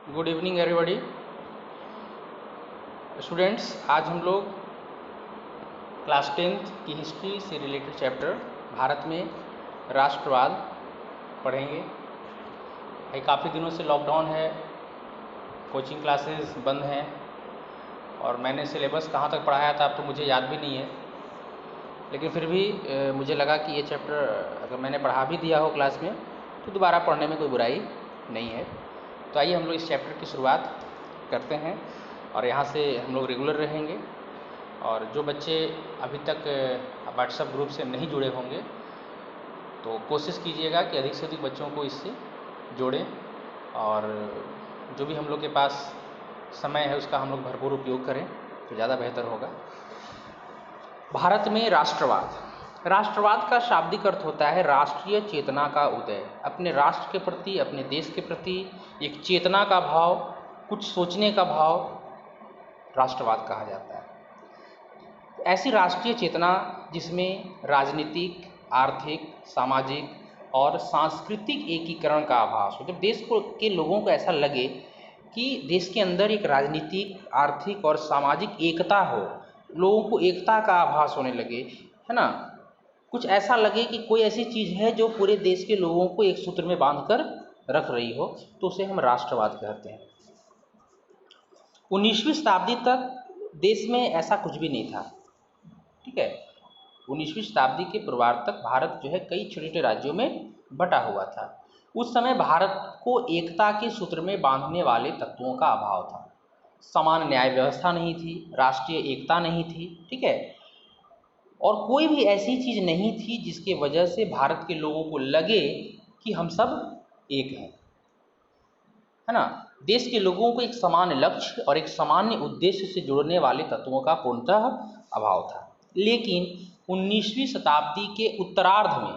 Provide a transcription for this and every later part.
Good evening everybody students. आज हम लोग क्लास 10th की हिस्ट्री से रिलेटेड चैप्टर भारत में राष्ट्रवाद पढ़ेंगे। भाई काफ़ी दिनों से लॉकडाउन है, कोचिंग क्लासेस बंद हैं और मैंने सिलेबस कहाँ तक पढ़ाया था अब तो मुझे याद भी नहीं है, लेकिन फिर भी मुझे लगा कि ये चैप्टर अगर मैंने पढ़ा भी दिया हो क्लास में तो दोबारा पढ़ने में कोई बुराई नहीं है। तो आइए हम लोग इस चैप्टर की शुरुआत करते हैं और यहाँ से हम लोग रेगुलर रहेंगे। और जो बच्चे अभी तक व्हाट्सएप ग्रुप से नहीं जुड़े होंगे तो कोशिश कीजिएगा कि अधिक से अधिक बच्चों को इससे जोड़ें और जो भी हम लोग के पास समय है उसका हम लोग भरपूर उपयोग करें तो ज़्यादा बेहतर होगा। भारत में राष्ट्रवाद का शाब्दिक अर्थ होता है राष्ट्रीय चेतना का उदय। अपने राष्ट्र के प्रति, अपने देश के प्रति एक चेतना का भाव, कुछ सोचने का भाव राष्ट्रवाद कहा जाता है। ऐसी राष्ट्रीय चेतना जिसमें राजनीतिक, आर्थिक, सामाजिक और सांस्कृतिक एकीकरण का आभास हो। जब देश के लोगों को ऐसा लगे कि देश के अंदर एक राजनीतिक, आर्थिक और सामाजिक एकता हो, लोगों को एकता का आभास होने लगे, है ना, कुछ ऐसा लगे कि कोई ऐसी चीज़ है जो पूरे देश के लोगों को एक सूत्र में बांधकर रख रही हो, तो उसे हम राष्ट्रवाद कहते हैं। 19वीं शताब्दी तक देश में ऐसा कुछ भी नहीं था, ठीक है। 19वीं शताब्दी के पूर्वार्ध तक भारत जो है कई छोटे छोटे राज्यों में बटा हुआ था। उस समय भारत को एकता के सूत्र में बांधने वाले तत्वों का अभाव था। समान न्याय व्यवस्था नहीं थी, राष्ट्रीय एकता नहीं थी, ठीक है, और कोई भी ऐसी चीज़ नहीं थी जिसके वजह से भारत के लोगों को लगे कि हम सब एक हैं, है ना। देश के लोगों को एक समान लक्ष्य और एक सामान्य उद्देश्य से जोड़ने वाले तत्वों का पूर्णतः अभाव था। लेकिन 19वीं शताब्दी के उत्तरार्ध में,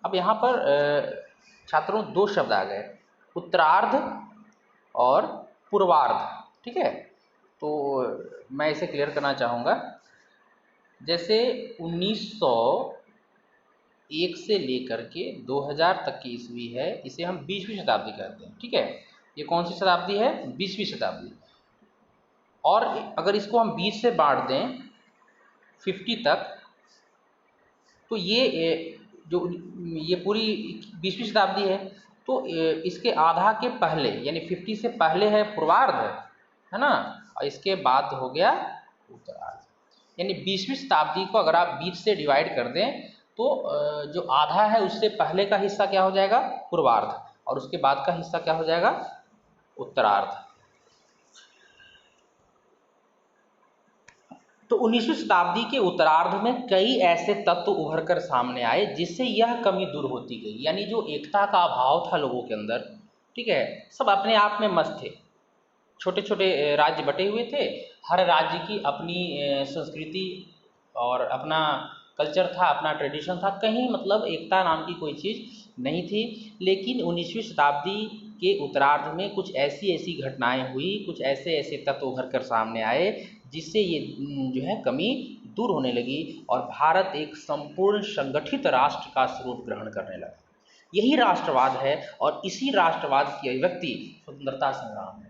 अब यहाँ पर छात्रों दो शब्द आ गए, उत्तरार्ध और पूर्वार्ध, ठीक है। तो मैं इसे क्लियर करना चाहूँगा। जैसे 1901 से लेकर के 2000 तक की ईस्वी है, इसे हम 20वीं शताब्दी कहते हैं, ठीक है। ये कौन सी शताब्दी है? 20वीं शताब्दी। और अगर इसको हम 20 से बांट दें 50 तक, तो ये पूरी 20वीं शताब्दी है। तो इसके आधा के पहले यानी 50 से पहले है पूर्वार्ध, है ना, और इसके बाद हो गया उत्तरार्ध। यानी 20वीं शताब्दी को अगर आप 20 से डिवाइड कर दें तो जो आधा है उससे पहले का हिस्सा क्या हो जाएगा? पूर्वार्ध, और उसके बाद का हिस्सा क्या हो जाएगा? उत्तरार्ध। तो 19वीं शताब्दी के उत्तरार्ध में कई ऐसे तत्व उभर कर सामने आए जिससे यह कमी दूर होती गई। यानी जो एकता का अभाव था लोगों के अंदर, ठीक है, सब अपने आप में मस्त थे, छोटे छोटे राज्य बटे हुए थे, हर राज्य की अपनी संस्कृति और अपना कल्चर था, अपना ट्रेडिशन था, कहीं मतलब एकता नाम की कोई चीज़ नहीं थी। लेकिन 19वीं शताब्दी के उत्तरार्ध में कुछ ऐसी ऐसी घटनाएं हुई, कुछ ऐसे ऐसे तत्व उभर कर सामने आए जिससे ये जो है कमी दूर होने लगी और भारत एक संपूर्ण संगठित राष्ट्र का स्वरूप ग्रहण करने लगा। यही राष्ट्रवाद है और इसी राष्ट्रवाद की अभिव्यक्ति स्वतंत्रता संग्राम है।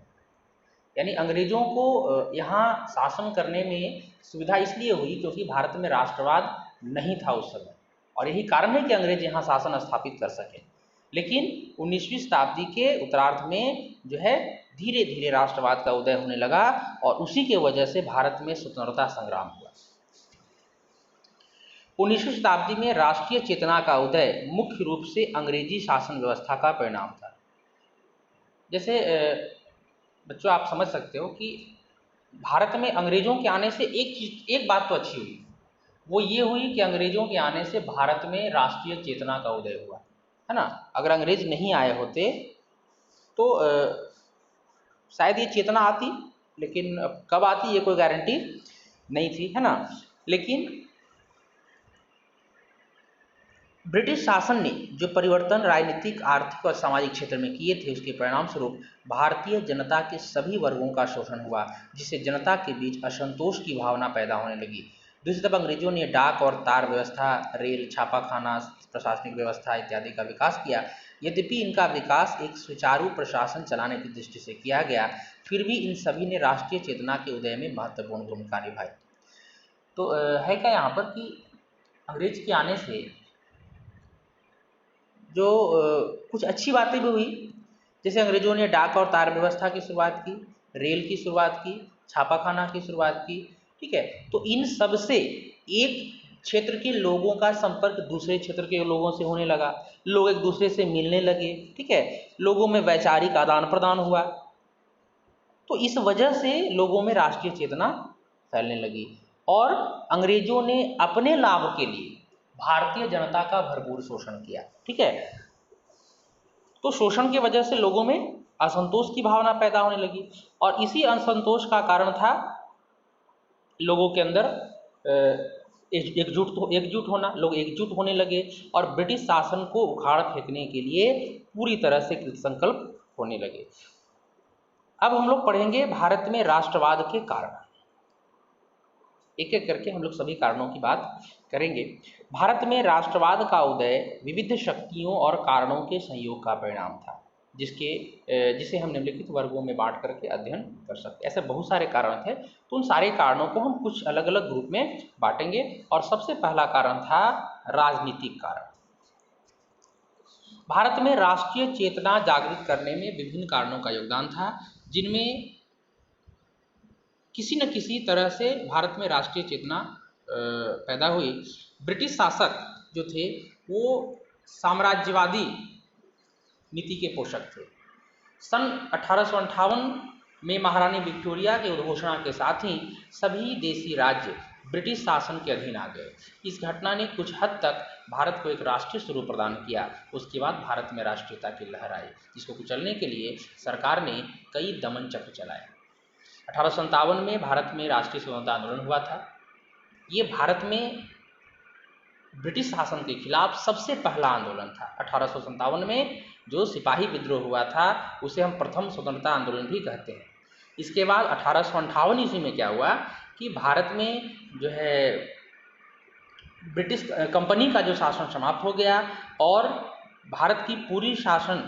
यानी अंग्रेजों को यहाँ शासन करने में सुविधा इसलिए हुई क्योंकि भारत में राष्ट्रवाद नहीं था उस समय, और यही कारण है कि अंग्रेज यहाँ शासन स्थापित कर सके। लेकिन 19वीं शताब्दी के उत्तरार्ध में जो है धीरे धीरे राष्ट्रवाद का उदय होने लगा और उसी के वजह से भारत में स्वतंत्रता संग्राम हुआ। 19वीं शताब्दी में राष्ट्रीय चेतना का उदय मुख्य रूप से अंग्रेजी शासन व्यवस्था का परिणाम था। जैसे बच्चों आप समझ सकते हो कि भारत में अंग्रेजों के आने से एक बात तो अच्छी हुई, वो ये हुई कि अंग्रेजों के आने से भारत में राष्ट्रीय चेतना का उदय हुआ, है ना। अगर अंग्रेज नहीं आए होते तो शायद ये चेतना आती, लेकिन कब आती ये कोई गारंटी नहीं थी, है ना। लेकिन ब्रिटिश शासन ने जो परिवर्तन राजनीतिक, आर्थिक और सामाजिक क्षेत्र में किए थे उसके परिणाम स्वरूप भारतीय जनता के सभी वर्गों का शोषण हुआ, जिससे जनता के बीच असंतोष की भावना पैदा होने लगी। दूसरी तरफ अंग्रेजों ने डाक और तार व्यवस्था, रेल, छापाखाना, प्रशासनिक व्यवस्था इत्यादि का विकास किया, यद्यपि इनका विकास एक सुचारू प्रशासन चलाने की दृष्टि से किया गया, फिर भी इन सभी ने राष्ट्रीय चेतना के उदय में महत्वपूर्ण भूमिका निभाई। तो है क्या यहाँ पर कि अंग्रेज के आने से जो कुछ अच्छी बातें भी हुई, जैसे अंग्रेजों ने डाक और तार व्यवस्था की शुरुआत की, रेल की शुरुआत की, छापाखाना की शुरुआत की, ठीक है। तो इन सब से एक क्षेत्र के लोगों का संपर्क दूसरे क्षेत्र के लोगों से होने लगा, लोग एक दूसरे से मिलने लगे, ठीक है, लोगों में वैचारिक आदान प्रदान हुआ। तो इस वजह से लोगों में राष्ट्रीय चेतना फैलने लगी और अंग्रेजों ने अपने लाभ के लिए भारतीय जनता का भरपूर शोषण किया, ठीक है। तो शोषण की वजह से लोगों में असंतोष की भावना पैदा होने लगी और इसी असंतोष का कारण था लोगों के अंदर एकजुट होना। लोग एकजुट होने लगे और ब्रिटिश शासन को उखाड़ फेंकने के लिए पूरी तरह से कृतसंकल्प होने लगे। अब हम लोग पढ़ेंगे भारत में राष्ट्रवाद के कारण। एक एक करके हम लोग सभी कारणों की बात करेंगे। भारत में राष्ट्रवाद का उदय विविध शक्तियों और कारणों के संयोग का परिणाम था, जिसे हम निम्नलिखित वर्गों में बांट करके अध्ययन कर सकते हैं। ऐसे बहुत सारे कारण थे, तो उन सारे कारणों को हम कुछ अलग अलग ग्रुप में बांटेंगे। और सबसे पहला कारण था राजनीतिक कारण। भारत में राष्ट्रीय चेतना जागृत करने में विभिन्न कारणों का योगदान था, जिनमें किसी न किसी तरह से भारत में राष्ट्रीय चेतना पैदा हुई। ब्रिटिश शासक जो थे वो साम्राज्यवादी नीति के पोषक थे। सन 1858 में महारानी विक्टोरिया के उद्घोषणा के साथ ही सभी देशी राज्य ब्रिटिश शासन के अधीन आ गए। इस घटना ने कुछ हद तक भारत को एक राष्ट्रीय स्वरूप प्रदान किया। उसके बाद भारत में राष्ट्रीयता की लहर आई, जिसको कुचलने के लिए सरकार ने कई दमन चक्र चलाए। 1857 में भारत में राष्ट्रीय स्वतंत्रता आंदोलन हुआ था। ये भारत में ब्रिटिश शासन के खिलाफ सबसे पहला आंदोलन था। 1857 में जो सिपाही विद्रोह हुआ था उसे हम प्रथम स्वतंत्रता आंदोलन भी कहते हैं। इसके बाद 1858 ईस्वी में क्या हुआ कि भारत में जो है ब्रिटिश कंपनी का जो शासन समाप्त हो गया और भारत की पूरी शासन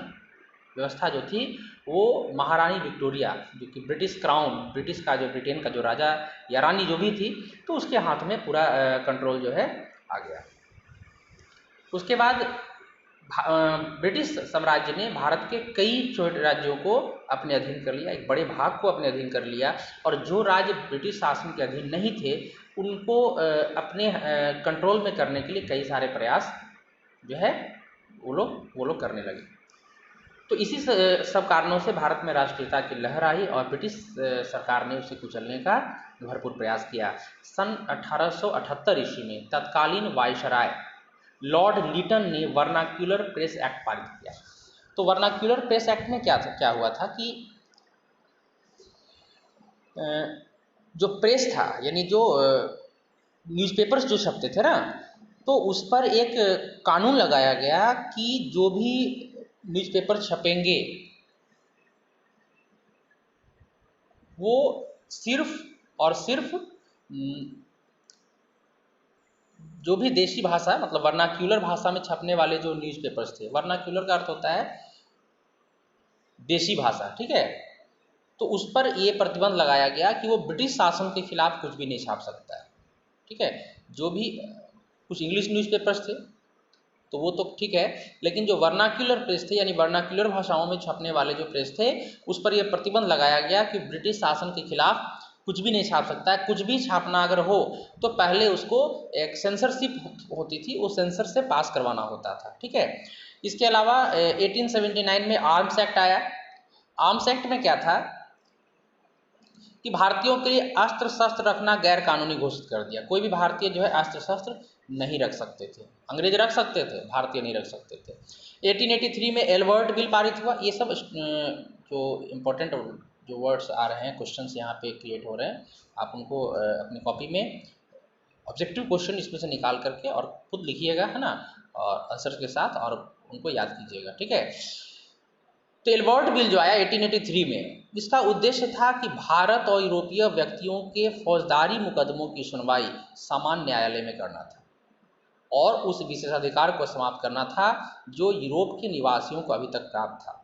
व्यवस्था जो थी वो महारानी विक्टोरिया, जो कि ब्रिटिश क्राउन, ब्रिटिश का जो ब्रिटेन का जो राजा या रानी जो भी थी, तो उसके हाथ में पूरा कंट्रोल जो है आ गया। उसके बाद ब्रिटिश साम्राज्य ने भारत के कई छोटे राज्यों को अपने अधीन कर लिया, एक बड़े भाग को अपने अधीन कर लिया और जो राज्य ब्रिटिश शासन के अधीन नहीं थे उनको अपने कंट्रोल में करने के लिए कई सारे प्रयास जो है वो लोग करने लगे। तो इसी सब कारणों से भारत में राष्ट्रीयता की लहर आई और ब्रिटिश सरकार ने उसे कुचलने का भरपूर प्रयास किया। सन 1878 ईस्वी में तत्कालीन वायसराय लॉर्ड लिटन ने वर्नाक्यूलर प्रेस एक्ट पारित किया। तो वर्नाक्यूलर प्रेस एक्ट में क्या हुआ था कि जो प्रेस था, यानी जो न्यूज़पेपर्स जो छपते थे ना, तो उस पर एक कानून लगाया गया कि जो भी न्यूज़पेपर छपेंगे वो सिर्फ और सिर्फ जो भी देशी भाषा, मतलब वर्नाक्यूलर भाषा में छपने वाले जो न्यूज़पेपर्स थे, वर्नाक्यूलर का अर्थ होता है देशी भाषा, ठीक है। तो उस पर ये प्रतिबंध लगाया गया कि वो ब्रिटिश शासन के खिलाफ कुछ भी नहीं छाप सकता है, ठीक है। जो भी कुछ इंग्लिश न्यूज़पेपर्स थे तो वो तो ठीक है, लेकिन जो वर्नाक्यूलर प्रेस थे, यानी वर्नाक्यूलर भाषाओं में छपने वाले जो प्रेस थे, उस पर यह प्रतिबंध लगाया गया कि ब्रिटिश शासन के खिलाफ कुछ भी नहीं छाप सकता है। कुछ भी छापना अगर हो तो पहले उसको एक सेंसरशिप होती थी, वो सेंसर से पास करवाना होता था, ठीक है। इसके अलावा 1879 में आर्म्स एक्ट आया। आर्म्स एक्ट में क्या था कि भारतीयों के लिए अस्त्र शस्त्र रखना गैर कानूनी घोषित कर दिया। कोई भी भारतीय जो है अस्त्र शस्त्र नहीं रख सकते थे। अंग्रेज रख सकते थे, भारतीय नहीं रख सकते थे। 1883 में एल्बर्ट बिल पारित हुआ। ये सब जो इम्पोर्टेंट जो वर्ड्स आ रहे हैं, क्वेश्चंस यहाँ पे क्रिएट हो रहे हैं, आप उनको अपनी कॉपी में ऑब्जेक्टिव क्वेश्चन इसमें से निकाल करके और खुद लिखिएगा, है ना, और आंसर के साथ, और उनको याद कीजिएगा, ठीक है। तो एल्बर्ट बिल जो आया 1883 में, इसका उद्देश्य था कि भारत और यूरोपीय व्यक्तियों के फौजदारी मुकदमों की सुनवाई सामान्य न्यायालय में करना था और उस विशेषाधिकार को समाप्त करना था जो यूरोप के निवासियों को अभी तक प्राप्त था,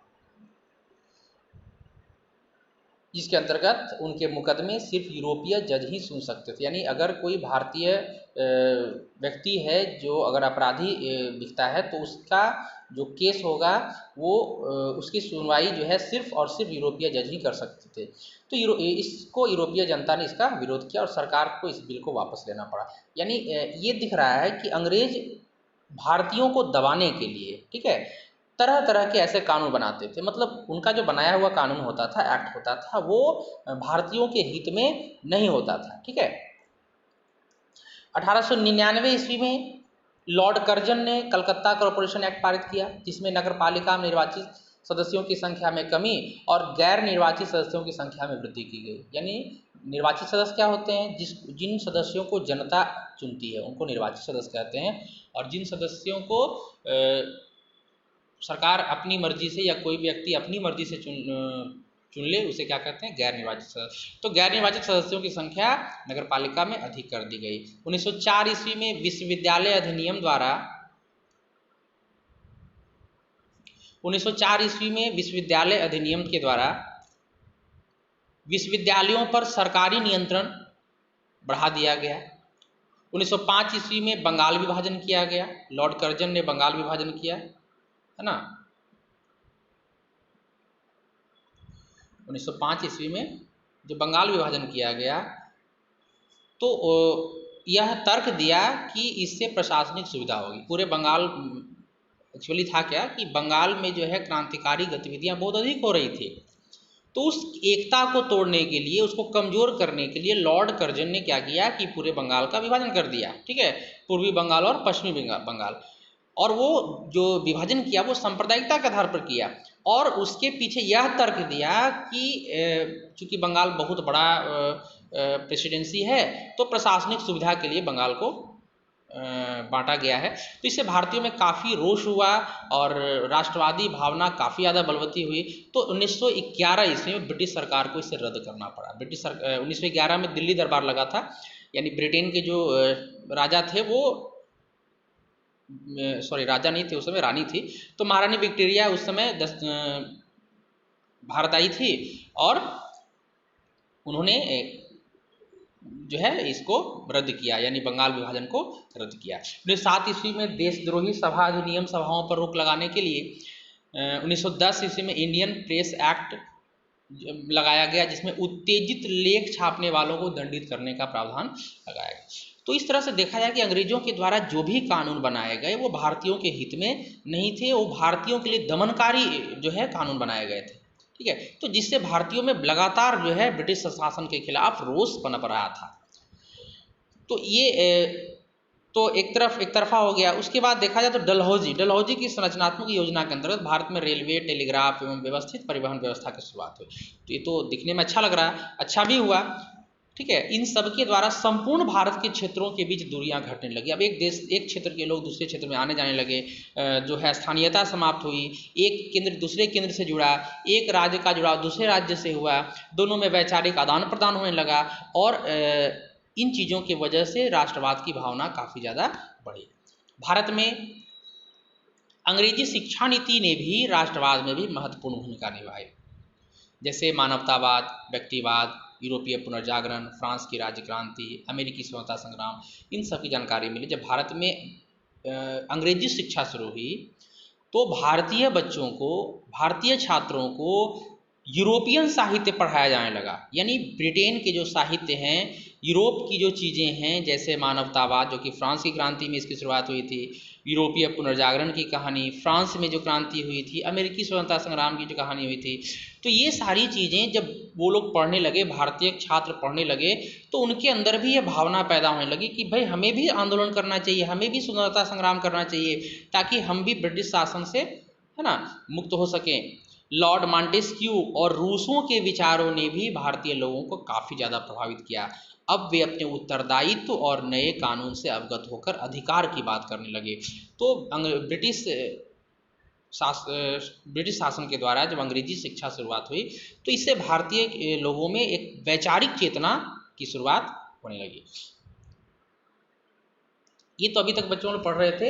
जिसके अंतर्गत उनके मुकदमे सिर्फ यूरोपीय जज ही सुन सकते थे। यानी अगर कोई भारतीय व्यक्ति है जो अगर अपराधी दिखता है तो उसका जो केस होगा वो उसकी सुनवाई जो है सिर्फ और सिर्फ यूरोपीय जज ही कर सकते थे। तो इसको यूरोपीय जनता ने इसका विरोध किया और सरकार को इस बिल को वापस लेना पड़ा। यानी ये दिख रहा है कि अंग्रेज भारतीयों को दबाने के लिए, ठीक है, तरह तरह के ऐसे कानून बनाते थे। मतलब उनका जो बनाया हुआ कानून होता था, एक्ट होता था, वो भारतीयों के हित में नहीं होता था, ठीक है। 1899 ईस्वी में लॉर्ड कर्जन ने कलकत्ता कॉरपोरेशन एक्ट पारित किया, जिसमें नगरपालिका में निर्वाचित सदस्यों की संख्या में कमी और गैर निर्वाचित सदस्यों की संख्या में वृद्धि की गई। यानी निर्वाचित सदस्य क्या होते हैं? जिन सदस्यों को जनता चुनती है उनको निर्वाचित सदस्य कहते हैं, और जिन सदस्यों को सरकार अपनी मर्जी से या कोई व्यक्ति अपनी मर्जी से चुन ले उसे क्या कहते हैं? गैर निर्वाचित सदस्य। तो गैर निर्वाचित सदस्यों की संख्या नगरपालिका में अधिक कर दी गई। 1904 ईस्वी में विश्वविद्यालय अधिनियम द्वारा 1904 ईस्वी में विश्वविद्यालय अधिनियम के द्वारा विश्वविद्यालयों पर सरकारी नियंत्रण बढ़ा दिया गया। 1905 ईस्वी में बंगाल विभाजन किया गया। लॉर्ड कर्जन ने बंगाल विभाजन किया, है ना। 1905 ईस्वी में जो बंगाल विभाजन किया गया तो यह तर्क दिया कि इससे प्रशासनिक सुविधा होगी। पूरे बंगाल एक्चुअली था क्या कि बंगाल में जो है क्रांतिकारी गतिविधियां बहुत अधिक हो रही थी, तो उस एकता को तोड़ने के लिए, उसको कमज़ोर करने के लिए लॉर्ड कर्जन ने क्या किया कि पूरे बंगाल का विभाजन कर दिया, ठीक है, पूर्वी बंगाल और पश्चिमी बंगाल। और वो जो विभाजन किया वो सांप्रदायिकता के आधार पर किया, और उसके पीछे यह तर्क दिया कि चूँकि बंगाल बहुत बड़ा प्रेसिडेंसी है तो प्रशासनिक सुविधा के लिए बंगाल को बांटा गया है। तो इससे भारतीयों में काफ़ी रोष हुआ और राष्ट्रवादी भावना काफ़ी ज़्यादा बलवती हुई। तो 1911 ईस्वी में ब्रिटिश सरकार को इसे रद्द करना पड़ा। 1911 में दिल्ली दरबार लगा था, यानी ब्रिटेन के जो राजा थे वो राजा नहीं थे उस समय, रानी थी। तो महारानी विक्टोरिया उस समय भारत आई थी और उन्होंने जो है इसको रद्द किया, यानी बंगाल विभाजन को रद्द किया। 1907 ईस्वी में देशद्रोही सभा अधिनियम सभाओं पर रोक लगाने के लिए 1910 ईस्वी में इंडियन प्रेस एक्ट लगाया गया, जिसमें उत्तेजित लेख छापने वालों को दंडित करने का प्रावधान लगाया गया। तो इस तरह से देखा जाए कि अंग्रेजों के द्वारा जो भी कानून बनाए गए वो भारतीयों के हित में नहीं थे, वो भारतीयों के लिए दमनकारी जो है कानून बनाए गए थे, ठीक है। तो जिससे भारतीयों में लगातार जो है ब्रिटिश शासन के खिलाफ रोष पनप रहा था। तो ये तो एक तरफा हो गया। उसके बाद देखा जाए तो डलहौजी की संरचनात्मक योजना के अंतर्गत भारत में रेलवे, टेलीग्राफ एवं व्यवस्थित परिवहन व्यवस्था की शुरुआत हुई। तो ये तो दिखने में अच्छा लग रहा है, अच्छा भी हुआ, ठीक है। इन सब के द्वारा संपूर्ण भारत के क्षेत्रों के बीच दूरियां घटने लगी। अब एक क्षेत्र के लोग दूसरे क्षेत्र में आने जाने लगे, जो है स्थानीयता समाप्त हुई, एक केंद्र दूसरे केंद्र से जुड़ा, एक राज्य का जुड़ाव दूसरे राज्य से हुआ, दोनों में वैचारिक आदान प्रदान होने लगा, और इन चीज़ों की वजह से राष्ट्रवाद की भावना काफ़ी ज़्यादा बढ़ी। भारत में अंग्रेजी शिक्षा नीति ने भी राष्ट्रवाद में भी महत्वपूर्ण भूमिका निभाई। जैसे मानवतावाद, व्यक्तिवाद, यूरोपीय पुनर्जागरण, फ्रांस की राज्य क्रांति, अमेरिकी स्वतंत्रता संग्राम, इन सब की जानकारी मिली। जब भारत में अंग्रेजी शिक्षा शुरू हुई तो भारतीय बच्चों को, भारतीय छात्रों को यूरोपियन साहित्य पढ़ाया जाने लगा। यानी ब्रिटेन के जो साहित्य हैं, यूरोप की जो चीज़ें हैं, जैसे मानवतावाद जो कि फ्रांस की क्रांति में इसकी शुरुआत हुई थी, यूरोपीय पुनर्जागरण की कहानी, फ्रांस में जो क्रांति हुई थी, अमेरिकी स्वतंत्रता संग्राम की जो कहानी हुई थी, तो ये सारी चीज़ें जब वो लोग पढ़ने लगे, भारतीय छात्र पढ़ने लगे, तो उनके अंदर भी ये भावना पैदा होने लगी कि भाई हमें भी आंदोलन करना चाहिए, हमें भी स्वतंत्रता संग्राम करना चाहिए, ताकि हम भी ब्रिटिश शासन से, है ना, मुक्त हो सकें। लॉर्ड मॉन्टेस्क्यू और रूसों के विचारों ने भी भारतीय लोगों को काफ़ी ज़्यादा प्रभावित किया। अब वे अपने उत्तरदायित्व और नए कानून से अवगत होकर अधिकार की बात करने लगे। तो ब्रिटिश शासन के द्वारा जब अंग्रेजी शिक्षा शुरुआत हुई तो इससे भारतीय लोगों में एक वैचारिक चेतना की शुरुआत होने लगी। ये तो अभी तक बच्चों लोग पढ़ रहे थे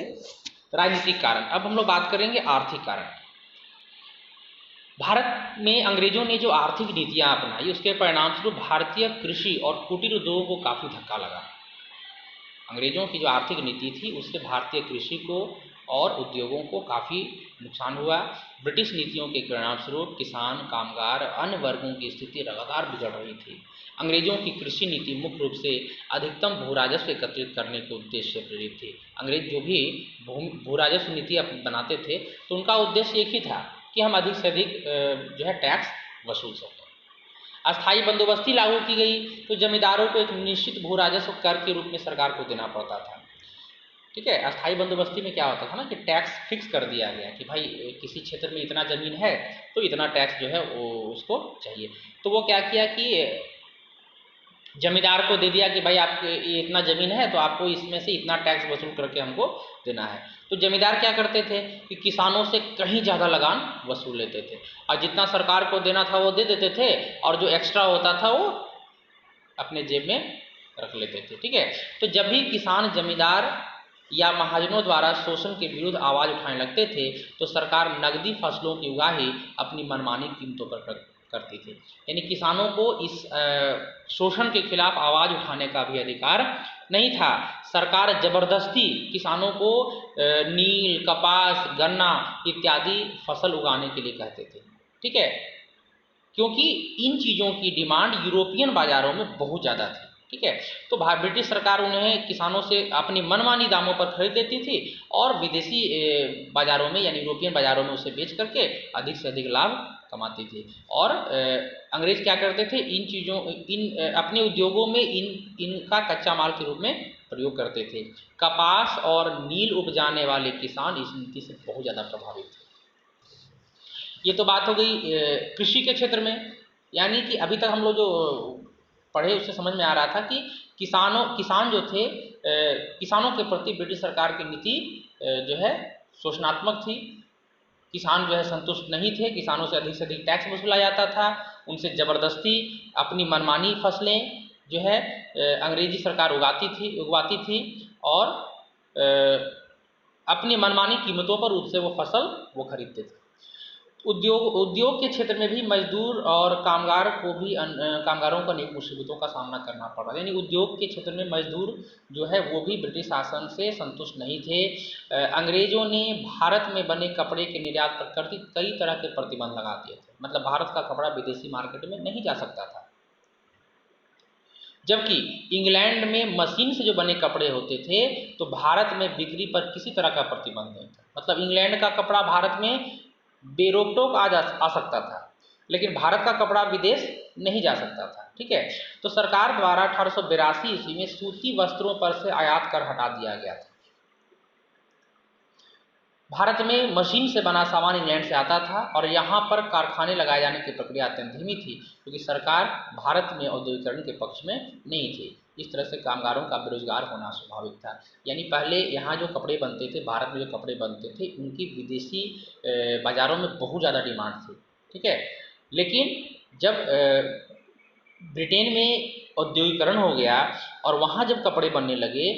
राजनीतिक कारण। अब हम लोग बात करेंगे आर्थिक कारण। भारत में अंग्रेजों ने जो आर्थिक नीतियां अपनाई उसके परिणाम स्वरूप भारतीय कृषि और कुटीर उद्योगों को काफ़ी धक्का लगा। अंग्रेजों की जो आर्थिक नीति थी उससे भारतीय कृषि को और उद्योगों को काफ़ी नुकसान हुआ। ब्रिटिश नीतियों के परिणाम स्वरूप किसान, कामगार, अन्य वर्गों की स्थिति लगातार बिगड़ रही थी। अंग्रेजों की कृषि नीति मुख्य रूप से अधिकतम भू राजस्व एकत्रित करने के उद्देश्य से प्रेरित थी। अंग्रेज जो भी भू राजस्व नीति बनाते थे तो उनका उद्देश्य एक ही था कि हम अधिक से अधिक जो है टैक्स वसूल सकें। अस्थायी बंदोबस्ती लागू की गई तो जमींदारों को एक निश्चित भू राजस्व कर के रूप में सरकार को देना पड़ता था। ठीक है, अस्थायी बंदोबस्ती में क्या होता था ना कि टैक्स फिक्स कर दिया गया कि भाई किसी क्षेत्र में इतना ज़मीन है तो इतना टैक्स जो है वो उसको चाहिए। तो वो क्या किया कि जमींदार को दे दिया कि भाई आपके ये इतना ज़मीन है तो आपको इसमें से इतना टैक्स वसूल करके हमको देना है। तो जमींदार क्या करते थे कि किसानों से कहीं ज़्यादा लगान वसूल लेते थे और जितना सरकार को देना था वो दे देते थे और जो एक्स्ट्रा होता था वो अपने जेब में रख लेते थे। ठीक है, तो जब भी किसान जमींदार या महाजनों द्वारा शोषण के विरुद्ध आवाज़ उठाने लगते थे तो सरकार नकदी फसलों की उगाही अपनी मनमानी कीमतों पर करती थी। यानी किसानों को इस शोषण के खिलाफ आवाज़ उठाने का भी अधिकार नहीं था। सरकार जबरदस्ती किसानों को नील, कपास, गन्ना इत्यादि फसल उगाने के लिए कहते थे। ठीक है, क्योंकि इन चीज़ों की डिमांड यूरोपियन बाज़ारों में बहुत ज़्यादा थी। ठीक है, तो ब्रिटिश सरकार उन्हें किसानों से अपनी मनमानी दामों पर खरीद लेती थी और विदेशी बाज़ारों में यानी यूरोपियन बाज़ारों में उसे बेच करके अधिक से अधिक लाभ कमाती थी। और अंग्रेज क्या करते थे, इन चीज़ों अपने उद्योगों में इनका कच्चा माल के रूप में प्रयोग करते थे। कपास और नील उपजाने वाले किसान इस नीति से बहुत ज़्यादा प्रभावित थे। ये तो बात हो गई कृषि के क्षेत्र में। यानी कि अभी तक हम लोग जो पढ़े उससे समझ में आ रहा था कि किसान जो थे किसानों के प्रति ब्रिटिश सरकार की नीति जो है शोषणात्मक थी। किसान जो है संतुष्ट नहीं थे, किसानों से अधिक टैक्स वसूला जाता था, उनसे ज़बरदस्ती अपनी मनमानी फसलें जो है अंग्रेजी सरकार उगवाती थी और अपनी मनमानी कीमतों पर उससे वो फसल वो खरीदते थे। उद्योग के क्षेत्र में भी मजदूर और कामगारों को अनेक मुसीबतों का सामना करना पड़ रहा है। यानी उद्योग के क्षेत्र में मजदूर जो है वो भी ब्रिटिश शासन से संतुष्ट नहीं थे। अंग्रेजों ने भारत में बने कपड़े के निर्यात पर कई तरह के प्रतिबंध लगा दिए थे। मतलब भारत का कपड़ा विदेशी मार्केट में नहीं जा सकता था। जबकि इंग्लैंड में मशीन से जो बने कपड़े होते थे तो भारत में बिक्री पर किसी तरह का प्रतिबंध नहीं था। मतलब इंग्लैंड का कपड़ा भारत में बेरोक टोक आ सकता था, लेकिन भारत का कपड़ा विदेश नहीं जा सकता था। ठीक है, तो सरकार द्वारा 1882 ईस्वी में सूती वस्त्रों पर से आयात कर हटा दिया गया था। भारत में मशीन से बना सामान इंग्लैंड से आता था और यहाँ पर कारखाने लगाए जाने की प्रक्रिया अत्यंत धीमी थी क्योंकि सरकार भारत में औद्योगिकरण के पक्ष में नहीं थी। इस तरह से कामगारों का बेरोजगार होना स्वाभाविक था। यानी पहले यहाँ जो कपड़े बनते थे, भारत में जो कपड़े बनते थे, उनकी विदेशी बाज़ारों में बहुत ज़्यादा डिमांड थी। ठीक है, लेकिन जब ब्रिटेन में औद्योगिकरण हो गया और वहाँ जब कपड़े बनने लगे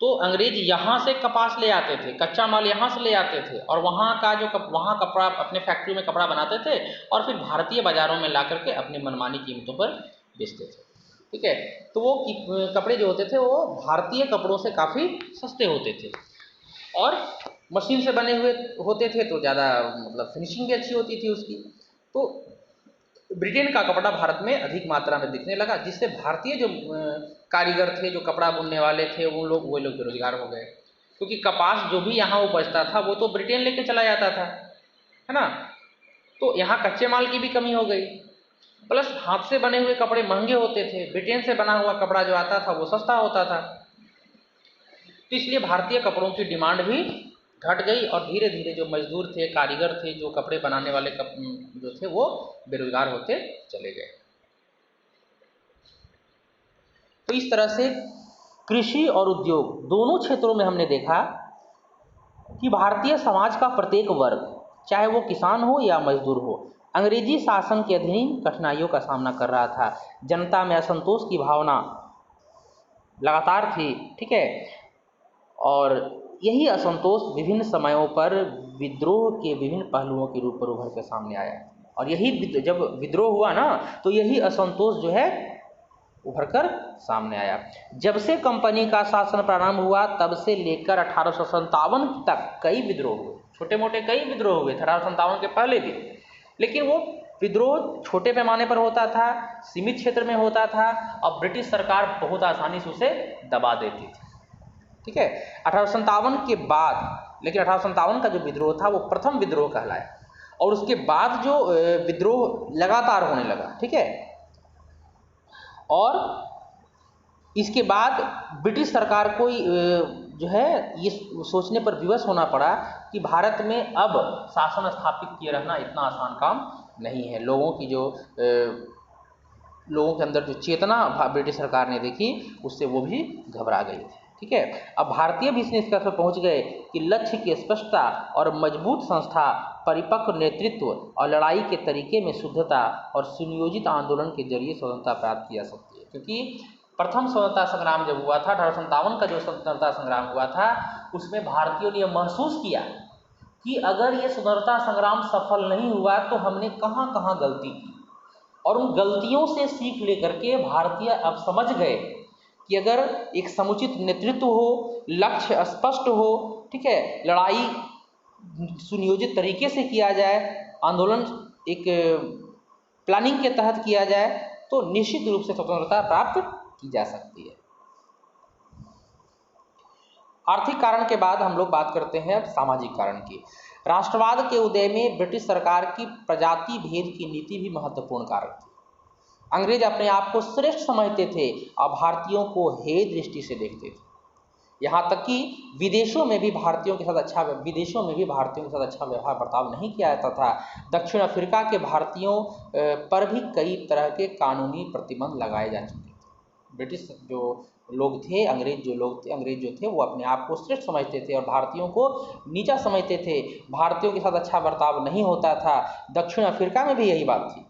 तो अंग्रेज यहाँ से कपास ले आते थे, कच्चा माल यहाँ से ले आते थे और वहाँ कपड़ा अपने फैक्ट्री में कपड़ा बनाते थे और फिर भारतीय बाज़ारों में ला करके अपनी मनमानी कीमतों पर बेचते थे। ठीक है, तो वो कपड़े जो होते थे वो भारतीय कपड़ों से काफ़ी सस्ते होते थे और मशीन से बने हुए होते थे तो ज़्यादा मतलब फिनिशिंग भी अच्छी होती थी उसकी। तो ब्रिटेन का कपड़ा भारत में अधिक मात्रा में बिकने लगा, जिससे भारतीय जो कारीगर थे, जो कपड़ा बुनने वाले थे, वो लोग बेरोजगार हो गए क्योंकि कपास जो भी यहाँ उपजता था वो तो ब्रिटेन लेके चला जाता था, है ना। तो यहाँ कच्चे माल की भी कमी हो गई, प्लस हाथ से बने हुए कपड़े महंगे होते थे, ब्रिटेन से बना हुआ कपड़ा जो आता था वो सस्ता होता था। तो इसलिए भारतीय कपड़ों की डिमांड भी घट गई और धीरे धीरे जो मजदूर थे, कारीगर थे, जो कपड़े बनाने वाले जो थे वो बेरोजगार होते चले गए। तो इस तरह से कृषि और उद्योग दोनों क्षेत्रों में हमने देखा कि भारतीय समाज का प्रत्येक वर्ग, चाहे वो किसान हो या मजदूर हो, अंग्रेजी शासन के अधीन कठिनाइयों का सामना कर रहा था। जनता में असंतोष की भावना लगातार थी। ठीक है, और यही असंतोष विभिन्न समयों पर विद्रोह के विभिन्न पहलुओं के रूप पर उभर कर सामने आया। और यही जब विद्रोह हुआ ना, तो यही असंतोष जो है उभर कर सामने आया। जब से कंपनी का शासन प्रारंभ हुआ तब से लेकर 1857 तक कई विद्रोह हुए, छोटे मोटे कई विद्रोह हुए थे 1857 के पहले भी, लेकिन वो विद्रोह छोटे पैमाने पर होता था, सीमित क्षेत्र में होता था और ब्रिटिश सरकार बहुत आसानी से उसे दबा देती थी। ठीक है, 1857 के बाद, लेकिन 1857 का जो विद्रोह था वो प्रथम विद्रोह कहलाया और उसके बाद जो विद्रोह लगातार होने लगा। ठीक है, और इसके बाद ब्रिटिश सरकार को जो है ये सोचने पर विवश होना पड़ा कि भारत में अब शासन स्थापित किए रहना इतना आसान काम नहीं है। लोगों की जो लोगों के अंदर जो चेतना ब्रिटिश सरकार ने देखी उससे वो भी घबरा गई थी। ठीक है, अब भारतीय भी इस निष्कर्ष पर पहुंच गए कि लक्ष्य की स्पष्टता और मजबूत संस्था, परिपक्व नेतृत्व और लड़ाई के तरीके में शुद्धता और सुनियोजित आंदोलन के जरिए स्वतंत्रता प्राप्त की जा सकती है। क्योंकि प्रथम स्वतंत्रता संग्राम जब हुआ था, 1857 का जो स्वतंत्रता संग्राम हुआ था, उसमें भारतीयों ने यह महसूस किया कि अगर ये स्वतंत्रता संग्राम सफल नहीं हुआ तो हमने कहाँ कहाँ गलती की, और उन गलतियों से सीख लेकर के भारतीय अब समझ गए कि अगर एक समुचित नेतृत्व हो, लक्ष्य स्पष्ट हो, ठीक है, लड़ाई सुनियोजित तरीके से किया जाए, आंदोलन एक प्लानिंग के तहत किया जाए, तो निश्चित रूप से स्वतंत्रता प्राप्त की जा सकती है। आर्थिक कारण के बाद हम लोग बात करते हैं अब सामाजिक कारण की। राष्ट्रवाद के उदय में ब्रिटिश सरकार की प्रजाति भेद की नीति भी महत्वपूर्ण कारक थी। अंग्रेज अपने आप को श्रेष्ठ समझते थे और भारतीयों को हे दृष्टि से देखते थे। यहाँ तक कि विदेशों में भी भारतीयों के साथ अच्छा व्यवहार बर्ताव नहीं किया जाता था। दक्षिण अफ्रीका के भारतीयों पर भी कई तरह के कानूनी प्रतिबंध लगाए जा चुके थे। ब्रिटिश जो लोग थे, अंग्रेज जो थे वो अपने आप को श्रेष्ठ समझते थे और भारतीयों को नीचा समझते थे। भारतीयों के साथ अच्छा बर्ताव नहीं होता था। दक्षिण अफ्रीका में भी यही बात थी।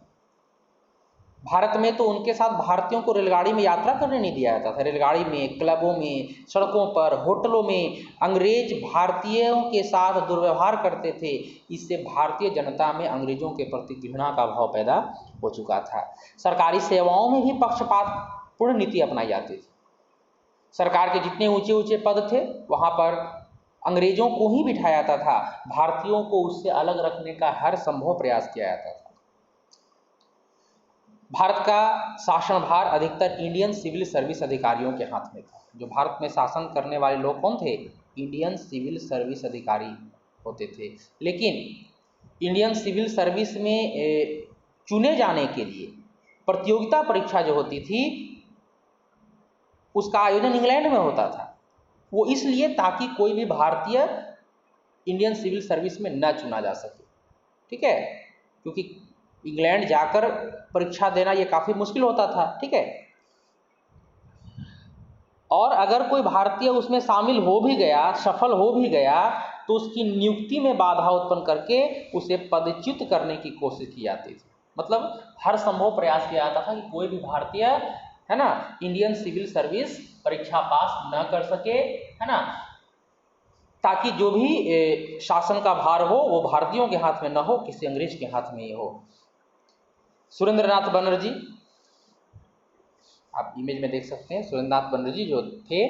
भारत में तो उनके साथ भारतीयों को रेलगाड़ी में यात्रा करने नहीं दिया जाता था। रेलगाड़ी में, क्लबों में, सड़कों पर, होटलों में अंग्रेज भारतीयों के साथ दुर्व्यवहार करते थे। इससे भारतीय जनता में अंग्रेजों के प्रति घृणा का भाव पैदा हो चुका था। सरकारी सेवाओं में भी पक्षपातपूर्ण नीति अपनाई जाती थी। सरकार के जितने ऊंचे ऊंचे पद थे वहाँ पर अंग्रेजों को ही बिठाया जाता था। भारतीयों को उससे अलग रखने का हर संभव प्रयास किया जाता था। भारत का शासनभार अधिकतर इंडियन सिविल सर्विस अधिकारियों के हाथ में था। जो भारत में शासन करने वाले लोग कौन थे? इंडियन सिविल सर्विस अधिकारी होते थे। लेकिन इंडियन सिविल सर्विस में चुने जाने के लिए प्रतियोगिता परीक्षा जो होती थी उसका आयोजन इंग्लैंड में होता था। वो इसलिए ताकि कोई भी भारतीय इंडियन सिविल सर्विस में न चुना जा सके। ठीक है, क्योंकि इंग्लैंड जाकर परीक्षा देना ये काफ़ी मुश्किल होता था। ठीक है, और अगर कोई भारतीय उसमें शामिल हो भी गया, सफल हो भी गया, तो उसकी नियुक्ति में बाधा उत्पन्न करके उसे पदच्युत करने की कोशिश की जाती थी। मतलब हर संभव प्रयास किया जाता था कि कोई भी भारतीय, है ना, इंडियन सिविल सर्विस परीक्षा पास न कर सके, है ना, ताकि जो भी शासन का भार हो वो भारतीयों के हाथ में न हो, किसी अंग्रेज के हाथ में ही हो। सुरेंद्रनाथ बनर्जी, आप इमेज में देख सकते हैं, सुरेंद्रनाथ बनर्जी जो थे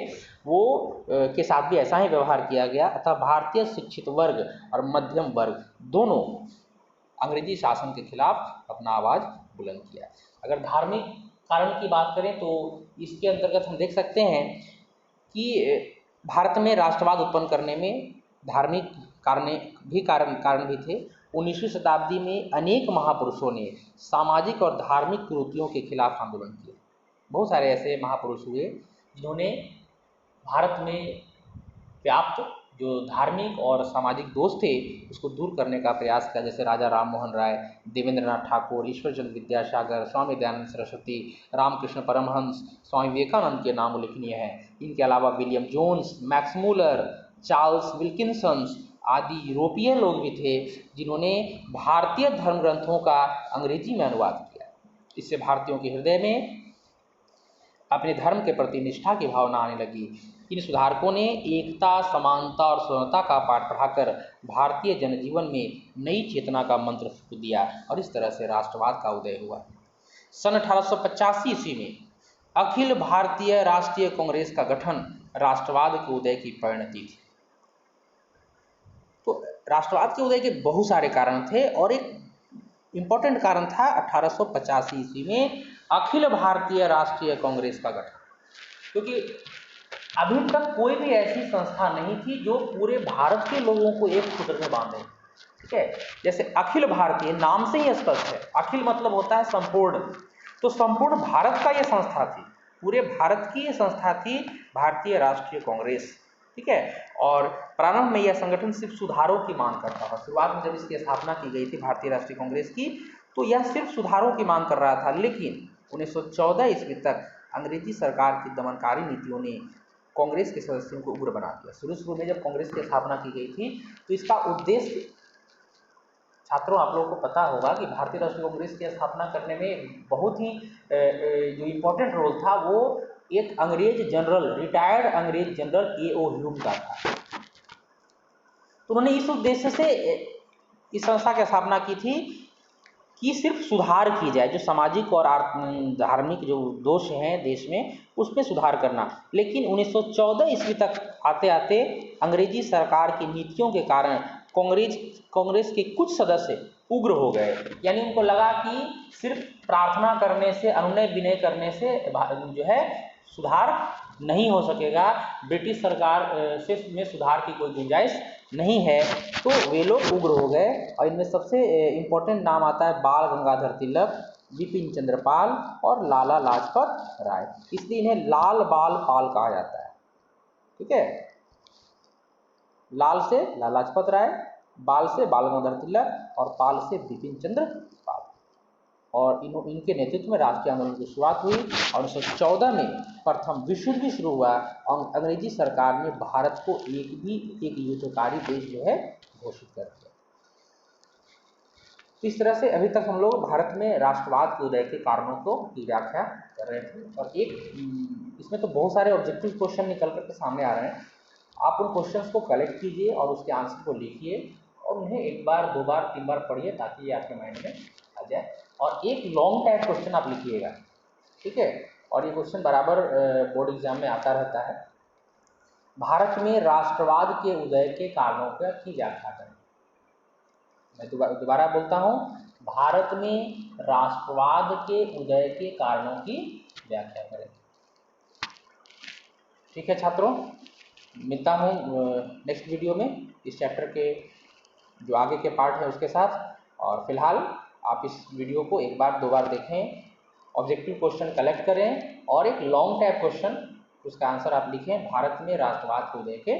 वो के साथ भी ऐसा ही व्यवहार किया गया। अतः भारतीय शिक्षित वर्ग और मध्यम वर्ग दोनों अंग्रेजी शासन के खिलाफ अपना आवाज़ बुलंद किया। अगर धार्मिक कारण की बात करें तो इसके अंतर्गत हम देख सकते हैं कि भारत में राष्ट्रवाद उत्पन्न करने में धार्मिक कारण भी थे। 19वीं शताब्दी में अनेक महापुरुषों ने सामाजिक और धार्मिक कुरीतियों के खिलाफ आंदोलन किए। बहुत सारे ऐसे महापुरुष हुए जिन्होंने भारत में व्याप्त जो धार्मिक और सामाजिक दोष थे उसको दूर करने का प्रयास किया। जैसे राजा राम मोहन राय, देवेंद्रनाथ ठाकुर, ईश्वरचंद्र विद्यासागर, स्वामी दयानंद सरस्वती, रामकृष्ण परमहंस, स्वामी विवेकानंद के नाम उल्लेखनीय हैं। इनके अलावा William Jones, Max Muller, Charles Wilkinson आदि यूरोपीय लोग भी थे जिन्होंने भारतीय धर्म ग्रंथों का अंग्रेजी में अनुवाद किया। इससे भारतीयों के हृदय में अपने धर्म के प्रति निष्ठा की भावना आने लगी। इन सुधारकों ने एकता, समानता और स्वतंत्रता का पाठ पढ़ाकर भारतीय जनजीवन में नई चेतना का मंत्र फूंक दिया और इस तरह से राष्ट्रवाद का उदय हुआ। सन 1885 ईस्वी में अखिल भारतीय राष्ट्रीय कांग्रेस का गठन राष्ट्रवाद के उदय की परिणति थी। तो राष्ट्रवाद के उदय के बहुत सारे कारण थे और एक इम्पोर्टेंट कारण था 1885 ईस्वी में अखिल भारतीय राष्ट्रीय कांग्रेस का गठन, क्योंकि अभी तक कोई भी ऐसी संस्था नहीं थी जो पूरे भारत के लोगों को एक सूत्र में बांधे। ठीक है, जैसे अखिल भारतीय नाम से ही स्पष्ट है, अखिल मतलब होता है संपूर्ण, तो संपूर्ण भारत का ये संस्था थी, पूरे भारत की ये संस्था थी भारतीय राष्ट्रीय कांग्रेस। ठीक है, और प्रारंभ में यह संगठन सिर्फ सुधारों की मांग करता था। शुरुआत में जब इसकी स्थापना की गई थी भारतीय राष्ट्रीय कांग्रेस की, तो यह सिर्फ सुधारों की मांग कर रहा था, लेकिन 1914 ईस्वी तक अंग्रेजी सरकार की दमनकारी नीतियों ने कांग्रेस के सदस्यों को उग्र बना दिया। शुरू में जब कांग्रेस की स्थापना की गई थी तो इसका उद्देश्य, छात्रों आप लोगों को पता होगा कि भारतीय राष्ट्रीय कांग्रेस की स्थापना करने में बहुत ही जो इम्पोर्टेंट रोल था वो एक अंग्रेज जनरल, रिटायर्ड अंग्रेज जनरल A.O. ह्यूम का था। तो उन्होंने इस उद्देश्य से इस संस्था की स्थापना की थी कि सिर्फ सुधार की जाए, जो सामाजिक और धार्मिक जो दोष हैं देश में उसमें सुधार करना। लेकिन 1914 ईस्वी तक आते आते अंग्रेजी सरकार की नीतियों के कारण कांग्रेस के कुछ सदस्य उग्र हो गए, यानी उनको लगा कि सिर्फ प्रार्थना करने से, अनुनय विनय करने से जो है सुधार नहीं हो सकेगा, ब्रिटिश सरकार में सुधार की कोई गुंजाइश नहीं है, तो वे लोग उग्र हो गए। और इनमें सबसे इम्पोर्टेंट नाम आता है बाल गंगाधर तिलक, बिपिन चंद्र पाल और लाला लाजपत राय, इसलिए इन्हें लाल बाल पाल कहा जाता है। ठीक है, लाल से लाला लाजपत राय, बाल से बाल गंगाधर तिलक और पाल से बिपिन चंद्र पाल। और इनके नेतृत्व में राष्ट्रीय आंदोलन की शुरुआत हुई और 1914 में प्रथम विश्व युद्ध भी शुरू हुआ और अंग्रेजी सरकार ने भारत को एक युद्धकारी देश जो है घोषित कर दिया। इस तरह से अभी तक हम लोग भारत में राष्ट्रवाद के उदय के कारणों की व्याख्या कर रहे थे, और एक इसमें तो बहुत सारे ऑब्जेक्टिव क्वेश्चन निकल करके सामने आ रहे हैं। आप उन क्वेश्चंस को कलेक्ट कीजिए और उसके आंसर को लिखिए और उन्हें एक बार, दो बार, तीन बार पढ़िए ताकि ये आपके माइंड में आ जाए। और एक लॉन्ग टाइप क्वेश्चन आप लिखिएगा, ठीक है, और ये क्वेश्चन बराबर बोर्ड एग्जाम में आता रहता है। भारत में राष्ट्रवाद के उदय के कारणों की व्याख्या करें। मैं दोबारा बोलता हूँ, भारत में राष्ट्रवाद के उदय के कारणों की व्याख्या करें। ठीक है छात्रों, मिलता हूँ नेक्स्ट वीडियो में इस चैप्टर के जो आगे के पार्ट है उसके साथ। और फिलहाल आप इस वीडियो को एक बार, दो बार देखें, ऑब्जेक्टिव क्वेश्चन कलेक्ट करें और एक लॉन्ग टाइप क्वेश्चन उसका आंसर आप लिखें, भारत में राष्ट्रवाद के उदय के